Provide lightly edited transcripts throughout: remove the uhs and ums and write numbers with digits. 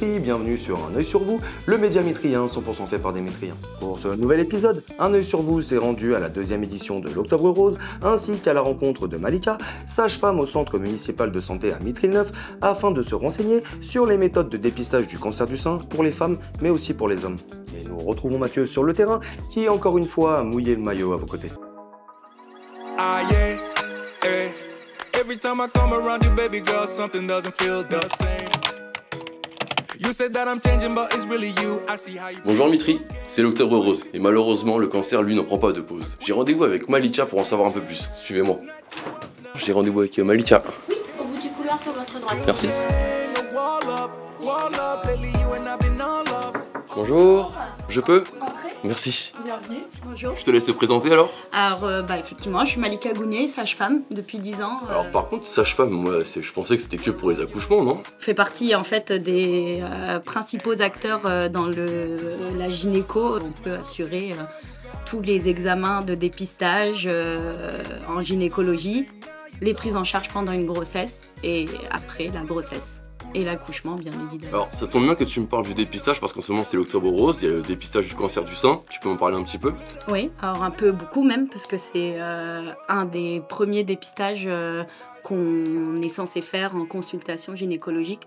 Mitry, bienvenue sur Un œil sur vous, le média mitrien 100% fait par des mitriens. Pour ce nouvel épisode, Un œil sur vous s'est rendu à la deuxième édition de l'Octobre Rose, ainsi qu'à la rencontre de Malika, sage-femme au centre municipal de santé à Mitry-le-Neuf, afin de se renseigner sur les méthodes de dépistage du cancer du sein pour les femmes, mais aussi pour les hommes. Et nous retrouvons Mathieu sur le terrain, qui encore une fois a mouillé le maillot à vos côtés. Ah yeah, hey. Every time I come around you, baby girl, something doesn't feel the same. You said that I'm changing, but it's really you. I see how you... Bonjour Mitry, c'est l'Octobre Rose, et malheureusement, le cancer, lui, n'en prend pas de pause. J'ai rendez-vous avec Malika pour en savoir un peu plus. Suivez-moi. J'ai rendez-vous avec Malika. Oui, au bout du couloir sur votre droite. Merci. Bonjour, je peux? Entrez. Merci. Bienvenue. Bonjour. Je te laisse te présenter alors? Alors, effectivement, je suis Malika Gounet, sage-femme depuis 10 ans. Alors par contre, sage-femme, moi, je pensais que c'était que pour les accouchements, non? Je fais partie en fait des principaux acteurs dans la gynéco. On peut assurer tous les examens de dépistage en gynécologie, les prises en charge pendant une grossesse et après la grossesse. Et l'accouchement, bien évidemment. Alors, ça tombe bien que tu me parles du dépistage parce qu'en ce moment c'est l'Octobre Rose, il y a le dépistage du cancer du sein. Tu peux m'en parler un petit peu? Oui, alors un peu beaucoup même, parce que c'est un des premiers dépistages qu'on est censé faire en consultation gynécologique.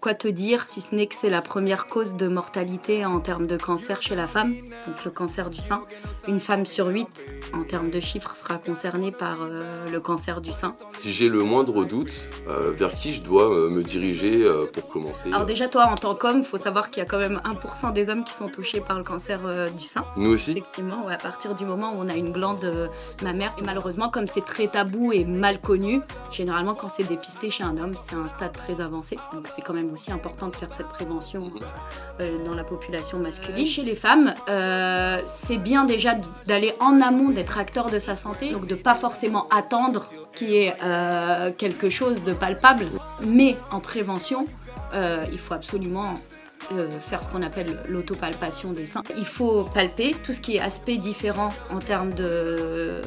Quoi te dire si ce n'est que c'est la première cause de mortalité en termes de cancer chez la femme, donc le cancer du sein. Une femme sur 8, en termes de chiffres, sera concernée par le cancer du sein. Si j'ai le moindre doute, vers qui je dois me diriger pour commencer? Alors déjà, toi, en tant qu'homme, il faut savoir qu'il y a quand même 1% des hommes qui sont touchés par le cancer du sein. Nous aussi? Effectivement, ouais, à partir du moment où on a une glande mammaire. Et malheureusement, comme c'est très tabou et mal connu, généralement, quand c'est dépisté chez un homme, c'est un stade très avancé. Donc c'est quand même aussi important de faire cette prévention dans la population masculine. Chez les femmes, c'est bien déjà d'aller en amont, d'être acteur de sa santé, donc de pas forcément attendre qu'il y ait quelque chose de palpable, mais en prévention, il faut absolument faire ce qu'on appelle l'autopalpation des seins. Il faut palper tout ce qui est aspect différent en termes de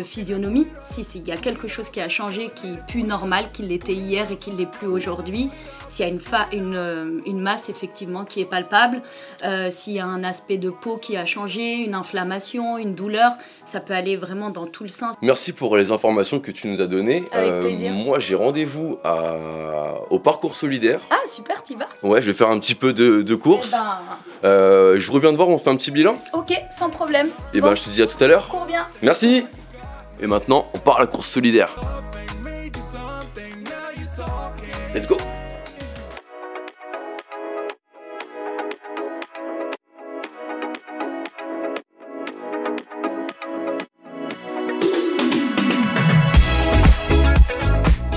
physionomie, s'il y a quelque chose qui a changé, qui est plus normal, qui l'était hier et qui ne l'est plus aujourd'hui, s'il y a une masse effectivement qui est palpable, s'il y a un aspect de peau qui a changé, une inflammation, une douleur, ça peut aller vraiment dans tout le sens. Merci pour les informations que tu nous as données. Avec plaisir. Moi j'ai rendez-vous au parcours solidaire. Ah super, t'y vas? Ouais, je vais faire un petit peu de course. Eh ben... Je reviens te voir, on fait un petit bilan. Ok, sans problème. Et Bon, je te dis à tout à l'heure. cours bien. Merci. Et maintenant, on part à la course solidaire. Let's go.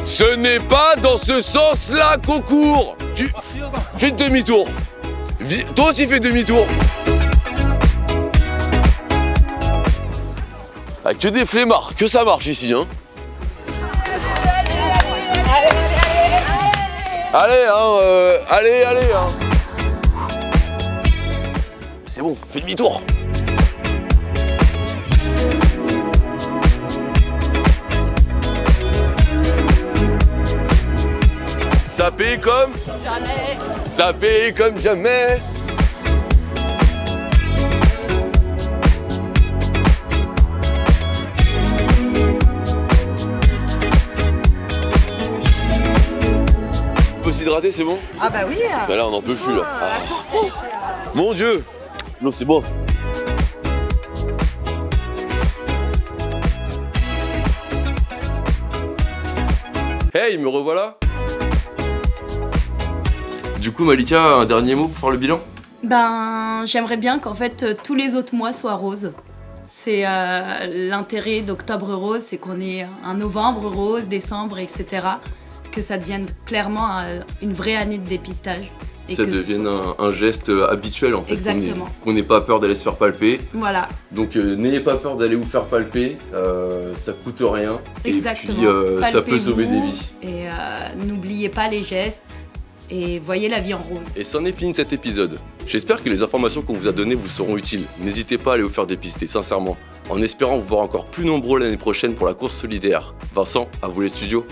Ce n'est pas dans ce sens-là qu'on court. Tu fais demi-tour. Toi aussi fais demi-tour. Ah, que des flemmards, que ça marche ici, hein. Allez, allez, hein. C'est bon, fais demi-tour. Ça paye comme jamais. Ça paye comme jamais. S'hydrater, c'est bon? Ah bah oui. Bah là on n'en peut plus là. La course, elle était, Mon Dieu. Non, c'est bon. Hey, me revoilà. Du coup Malika, un dernier mot pour faire le bilan? Ben, j'aimerais bien qu'en fait tous les autres mois soient roses. C'est l'intérêt d'Octobre Rose, c'est qu'on ait un novembre rose, décembre, etc. Que ça devienne clairement une vraie année de dépistage. Et ça que devienne un geste habituel en fait. Exactement. Qu'on n'ait pas peur d'aller se faire palper. Voilà. Donc n'ayez pas peur d'aller vous faire palper, ça coûte rien. Exactement. Et puis ça peut sauver des vies. Et n'oubliez pas les gestes et voyez la vie en rose. Et c'en est fini cet épisode. J'espère que les informations qu'on vous a données vous seront utiles. N'hésitez pas à aller vous faire dépister, sincèrement. En espérant vous voir encore plus nombreux l'année prochaine pour la course solidaire. Vincent, à vous les studios.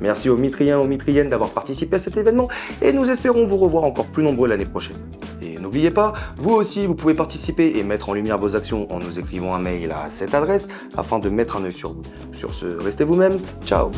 Merci aux Mitriens et aux Mitriennes d'avoir participé à cet événement et nous espérons vous revoir encore plus nombreux l'année prochaine. Et n'oubliez pas, vous aussi vous pouvez participer et mettre en lumière vos actions en nous écrivant un mail à cette adresse afin de mettre un œil sur vous. Sur ce, restez vous-même, ciao!